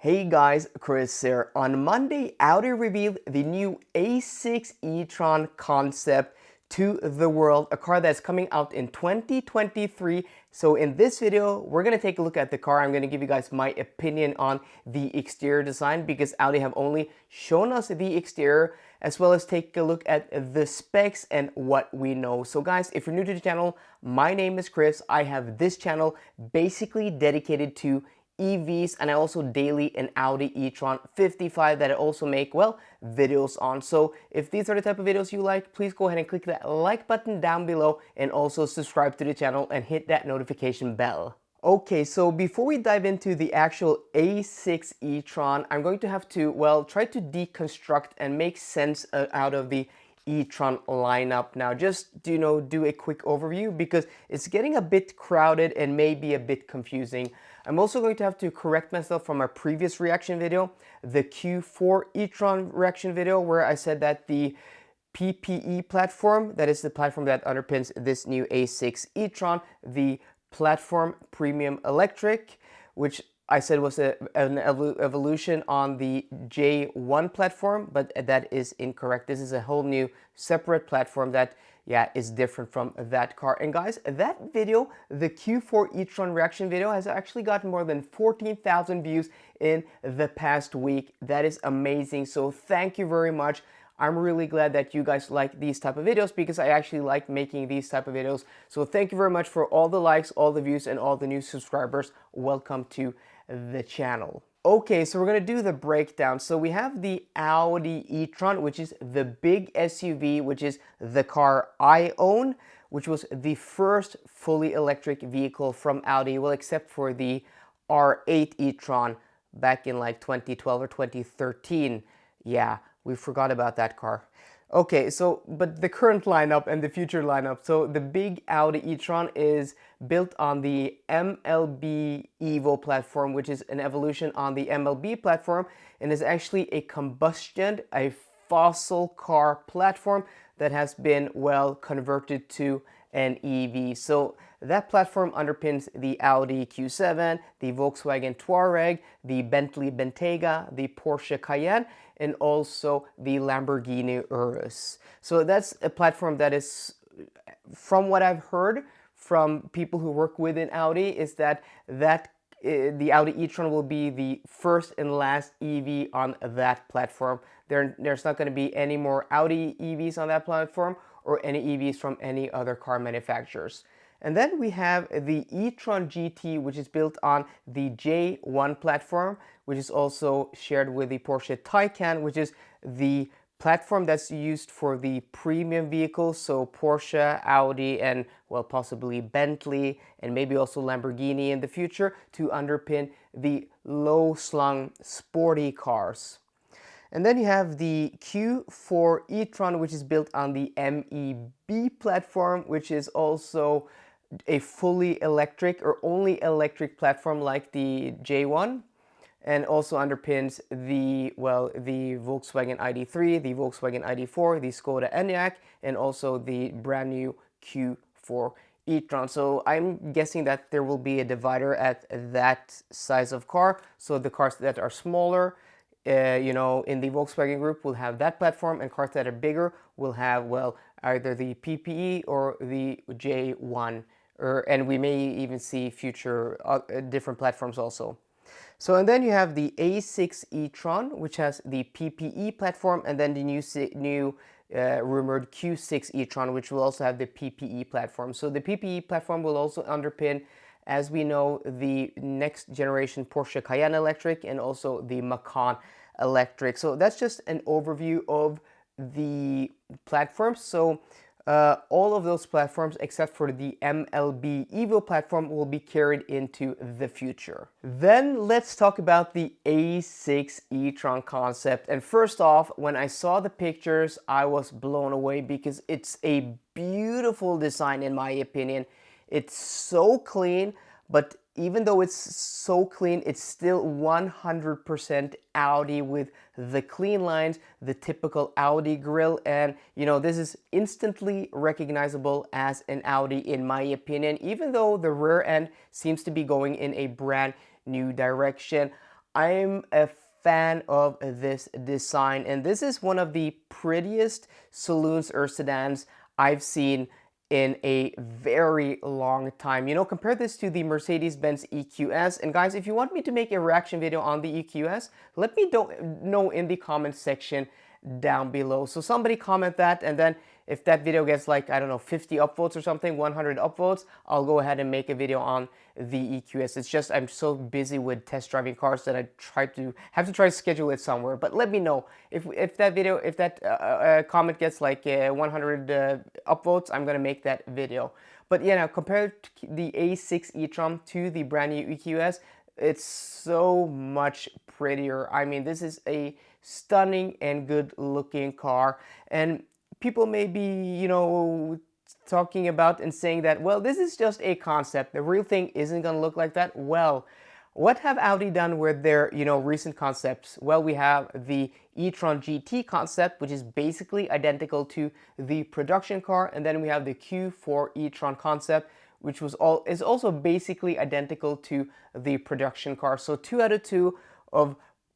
Hey guys, Kris here. On Monday, Audi revealed the new A6 E-Tron concept to the world, a car that's coming out in 2023. So in this video, we're going to take a look at the car. I'm going to give you guys my opinion on the exterior design because Audi have only shown us the exterior, as well as take a look at the specs and what we know. So guys, if you're new to the channel, my name is Kris. I have this channel basically dedicated to EVs, and I also daily an Audi e-tron 55 that I also make, well, videos on. So if these are the type of videos you like, please go ahead and click that like button down below and also subscribe to the channel and hit that notification bell. Okay, so before we dive into the actual A6 e-tron, I'm going to have to, well, try to deconstruct and make sense out of the e-tron lineup. Now, just do a quick overview because it's getting a bit crowded and maybe a bit confusing. I'm also going to have to correct myself from our previous reaction video, the Q4 e-tron reaction video, where I said that the PPE platform, that is the platform that underpins this new A6 e-tron, the platform premium electric, which I said was an evolution on the J1 platform, but that is incorrect. This is a whole new separate platform that, yeah, is different from that car. And guys, that video, the Q4 e-tron reaction video, has actually gotten more than 14,000 views in the past week. That is amazing. So thank you very much. I'm really glad that you guys like these type of videos because I actually like making these type of videos. So thank you very much for all the likes, all the views, and all the new subscribers. Welcome to the channel. Okay, so we're gonna do the breakdown. So we have the Audi e-tron, which is the big SUV, which is the car I own, which was the first fully electric vehicle from Audi, well, except for the R8 e-tron back in like 2012 or 2013. Yeah, we forgot about that car. Okay, so, but the current lineup and the future lineup. So the big Audi e-tron is built on the MLB Evo platform, which is an evolution on the MLB platform, and is actually a fossil car platform that has been, well, converted to an EV. So that platform underpins the Audi Q7, the Volkswagen Touareg, the Bentley Bentayga, the Porsche Cayenne, and also the Lamborghini Urus. So that's a platform that is, from what I've heard from people who work within Audi, is that the Audi e-tron will be the first and last EV on that platform. There's not going to be any more Audi EVs on that platform or any EVs from any other car manufacturers. And then we have the e-tron GT, which is built on the J1 platform, which is also shared with the Porsche Taycan, which is the platform that's used for the premium vehicles, so Porsche, Audi, and, well, possibly Bentley, and maybe also Lamborghini in the future to underpin the low-slung sporty cars. And then you have the Q4 e-tron, which is built on the MEB platform, which is also a fully electric or only electric platform like the J1, and also underpins the Volkswagen ID3, the Volkswagen ID4, the Skoda Enyaq, and also the brand new Q4 e-tron. So I'm guessing that there will be a divider at that size of car. So the cars that are smaller, in the Volkswagen group will have that platform, and cars that are bigger will have, well, either the PPE or the J1, and we may even see future different platforms also. So, and then you have the A6 e-tron, which has the PPE platform, and then the new rumored Q6 e-tron, which will also have the PPE platform. So the PPE platform will also underpin, as we know, the next generation Porsche Cayenne electric and also the Macan electric. So that's just an overview of the platforms. So all of those platforms, except for the MLB Evo platform, will be carried into the future. Then let's talk about the A6 e-tron concept. And first off, when I saw the pictures, I was blown away because it's a beautiful design in my opinion. It's so clean, but even though it's so clean, it's still 100% Audi with the clean lines, the typical Audi grille, and this is instantly recognizable as an Audi in my opinion, even though the rear end seems to be going in a brand new direction. I'm a fan of this design, and this is one of the prettiest saloons or sedans I've seen in a very long time. You know, compare this to the Mercedes-Benz EQS. And guys, if you want me to make a reaction video on the EQS, let me know in the comment section down below. So somebody comment that, and then if that video gets like, I don't know, 50 upvotes or something, 100 upvotes, I'll go ahead and make a video on the EQS. It's just I'm so busy with test driving cars that I have to try to schedule it somewhere. But let me know if that comment gets like 100 upvotes, I'm gonna make that video. But yeah, now compared to the A6 E-Tron to the brand new EQS, it's so much prettier. I mean, this is a stunning and good looking car, and people may be, you know, talking about and saying that, well, this is just a concept. The real thing isn't going to look like that. Well, what have Audi done with their, you know, recent concepts? Well, we have the e-tron GT concept, which is basically identical to the production car, and then we have the Q4 e-tron concept, which is also basically identical to the production car. So 2 out of 2 of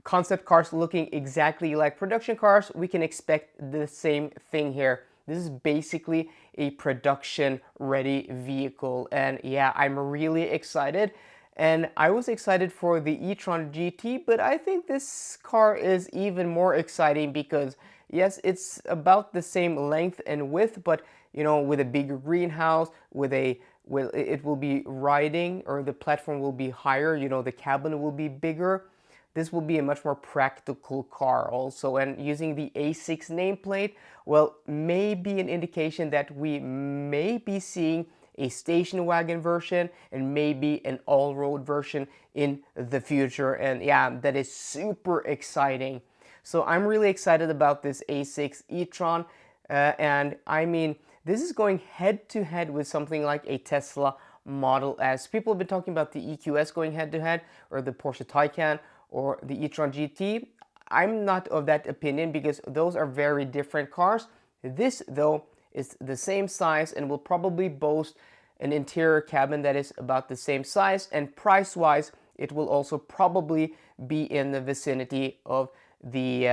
concept cars looking exactly like production cars. We can expect the same thing here. This is basically a production ready vehicle, and yeah, I'm really excited. And I was excited for the e-tron GT, but I think this car is even more exciting because yes, it's about the same length and width, but you know, with a bigger greenhouse, it will be riding, or the platform will be higher, you know, the cabin will be bigger. This will be a much more practical car also, and using the A6 nameplate, well, may be an indication that we may be seeing a station wagon version and maybe an all-road version in the future. And yeah, that is super exciting. So I'm really excited about this A6 e-tron, and I mean, this is going head to head with something like a Tesla Model S. People have been talking about the EQS going head to head, or the Porsche Taycan, or the e-tron GT. I'm not of that opinion because those are very different cars. This though is the same size and will probably boast an interior cabin that is about the same size, and price wise it will also probably be in the vicinity of the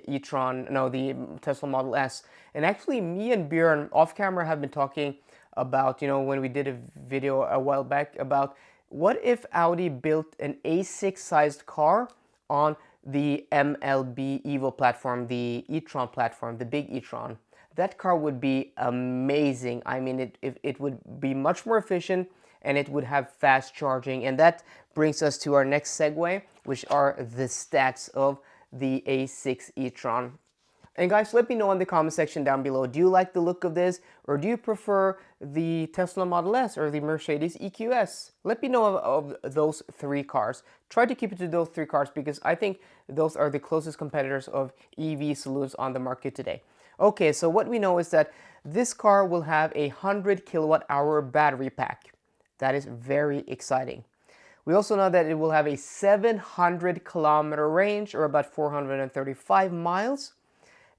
e-tron, no, the Tesla Model S. And actually me and Björn off camera have been talking about, you know, when we did a video a while back about what if Audi built an A6 sized car on the MLB Evo platform, the e-tron platform, the big e-tron. That car would be amazing. I mean, it would be much more efficient, and it would have fast charging. And that brings us to our next segue, which are the stats of the A6 e-tron. And guys, let me know in the comment section down below, do you like the look of this, or do you prefer the Tesla Model S or the Mercedes EQS? Let me know of those 3 cars. Try to keep it to those 3 cars because I think those are the closest competitors of EV saloons on the market today. Okay, so what we know is that this car will have a 100 kilowatt hour battery pack. That is very exciting. We also know that it will have a 700 kilometer range, or about 435 miles.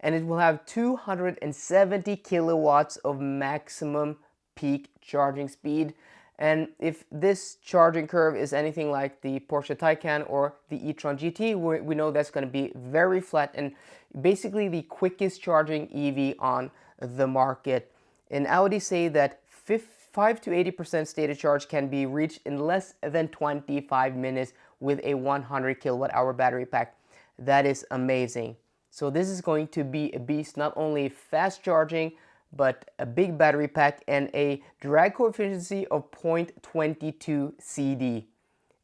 And it will have 270 kilowatts of maximum peak charging speed. And if this charging curve is anything like the Porsche Taycan or the e-tron GT, we know that's going to be very flat and basically the quickest charging EV on the market. And Audi say that 5 to 80% state of charge can be reached in less than 25 minutes with a 100 kilowatt hour battery pack. That is amazing. So this is going to be a beast, not only fast charging, but a big battery pack and a drag coefficient of 0.22 CD.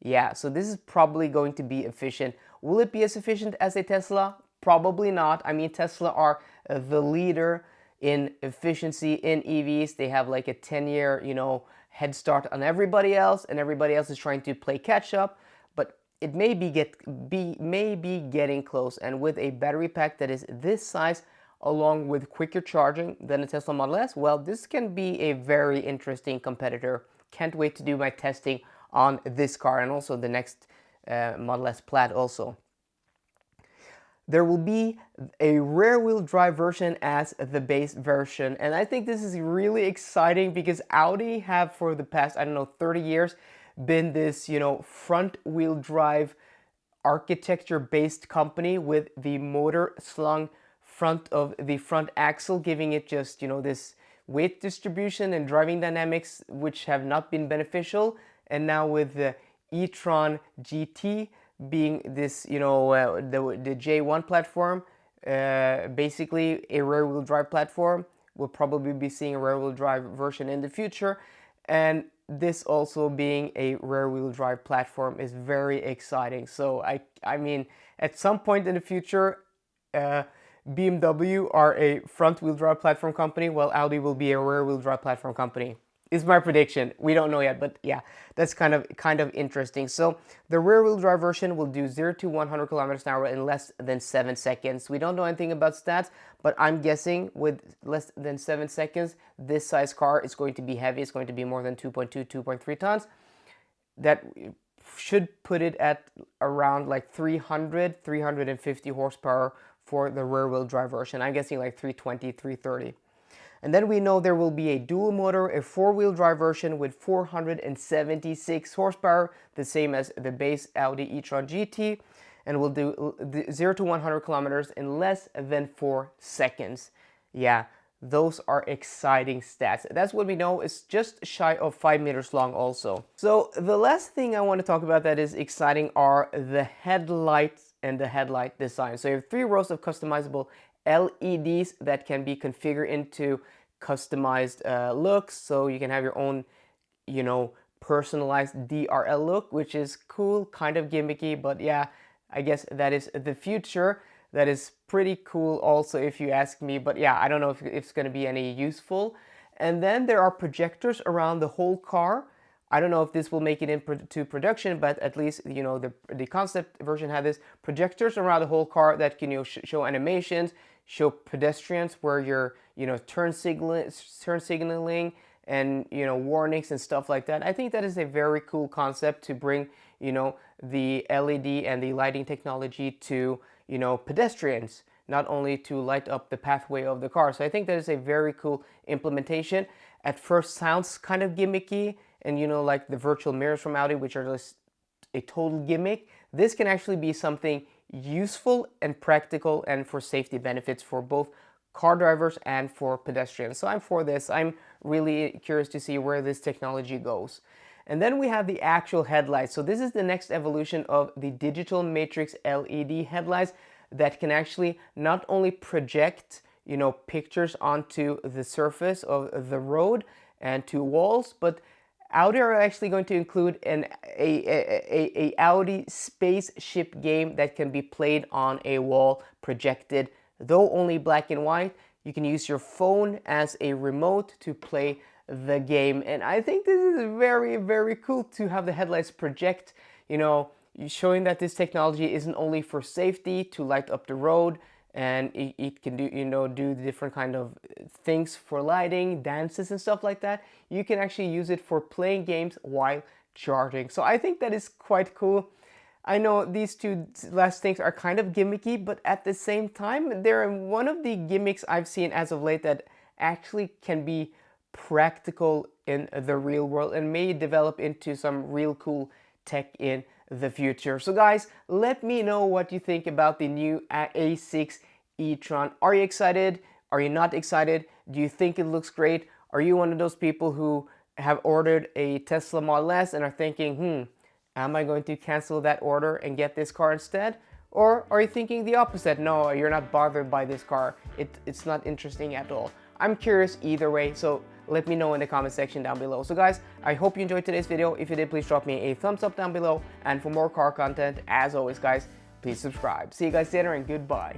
Yeah, so this is probably going to be efficient. Will it be as efficient as a Tesla? Probably not. I mean, Tesla are the leader in efficiency in EVs. They have like a 10-year, you know, head start on everybody else, and everybody else is trying to play catch up. But it may be getting close, and with a battery pack that is this size, along with quicker charging than a Tesla Model S, well, this can be a very interesting competitor. Can't wait to do my testing on this car and also the next Model S Plaid also. There will be a rear-wheel drive version as the base version, and I think this is really exciting because Audi have for the past, I don't know, 30 years been this, front wheel drive architecture based company with the motor slung front of the front axle, giving it just, this weight distribution and driving dynamics which have not been beneficial. And now with the E-Tron GT being this, the J1 platform, basically a rear wheel drive platform. We'll probably be seeing a rear wheel drive version in the future, and this also being a rear wheel drive platform is very exciting. So I mean, at some point in the future, BMW are a front wheel drive platform company, while Audi will be a rear wheel drive platform company. Is my prediction. We don't know yet, but yeah, that's kind of interesting. So the rear wheel drive version will do 0 to 100 kilometers an hour in less than 7 seconds. We don't know anything about stats, but I'm guessing with less than 7 seconds, this size car is going to be heavy. It's going to be more than 2.2, 2.3 tons. That should put it at around like 350 horsepower for the rear wheel drive version. I'm guessing like 320, 330. And then we know there will be a dual motor, a four-wheel drive version with 476 horsepower, the same as the base Audi E-Tron GT, and will do 0 to 100 kilometers in less than 4 seconds. Yeah, those are exciting stats. That's what we know. It's just shy of 5 meters long also. So the last thing I want to talk about that is exciting are the headlights and the headlight design. So you have 3 rows of customizable LEDs that can be configured into customized looks, so you can have your own, personalized DRL look, which is cool, kind of gimmicky, but yeah, I guess that is the future. That is pretty cool also, if you ask me, but yeah, I don't know if it's going to be any useful. And then there are projectors around the whole car. I don't know if this will make it into production, but at least, the concept version had this projectors around the whole car that can, show animations, show pedestrians where you're, turn signaling and, warnings and stuff like that. I think that is a very cool concept to bring, the LED and the lighting technology to, pedestrians, not only to light up the pathway of the car. So I think that is a very cool implementation. At first sounds kind of gimmicky, and like the virtual mirrors from Audi, which are just a total gimmick. This can actually be something useful and practical, and for safety benefits for both car drivers and for pedestrians. So I'm for this. I'm really curious to see where this technology goes. And then we have the actual headlights. So this is the next evolution of the digital matrix LED headlights that can actually not only project, pictures onto the surface of the road and to walls, but Audi are actually going to include a Audi spaceship game that can be played on a wall, projected, though only black and white. You can use your phone as a remote to play the game. And I think this is very, very cool to have the headlights project, showing that this technology isn't only for safety, to light up the road, and it can do, do different kind of things for lighting, dances and stuff like that. You can actually use it for playing games while charging. So I think that is quite cool. I know these two last things are kind of gimmicky, but at the same time, they're one of the gimmicks I've seen as of late that actually can be practical in the real world and may develop into some real cool tech in the future. So guys, let me know what you think about the new A6 E-Tron. Are you excited? Are you not excited? Do you think it looks great? Are you one of those people who have ordered a Tesla Model S and are thinking, am I going to cancel that order and get this car instead? Or are you thinking the opposite? No, you're not bothered by this car. It's not interesting at all. I'm curious either way, so let me know in the comment section down below. So guys, I hope you enjoyed today's video. If you did, please drop me a thumbs up down below. And for more car content, as always guys, please subscribe. See you guys later and goodbye.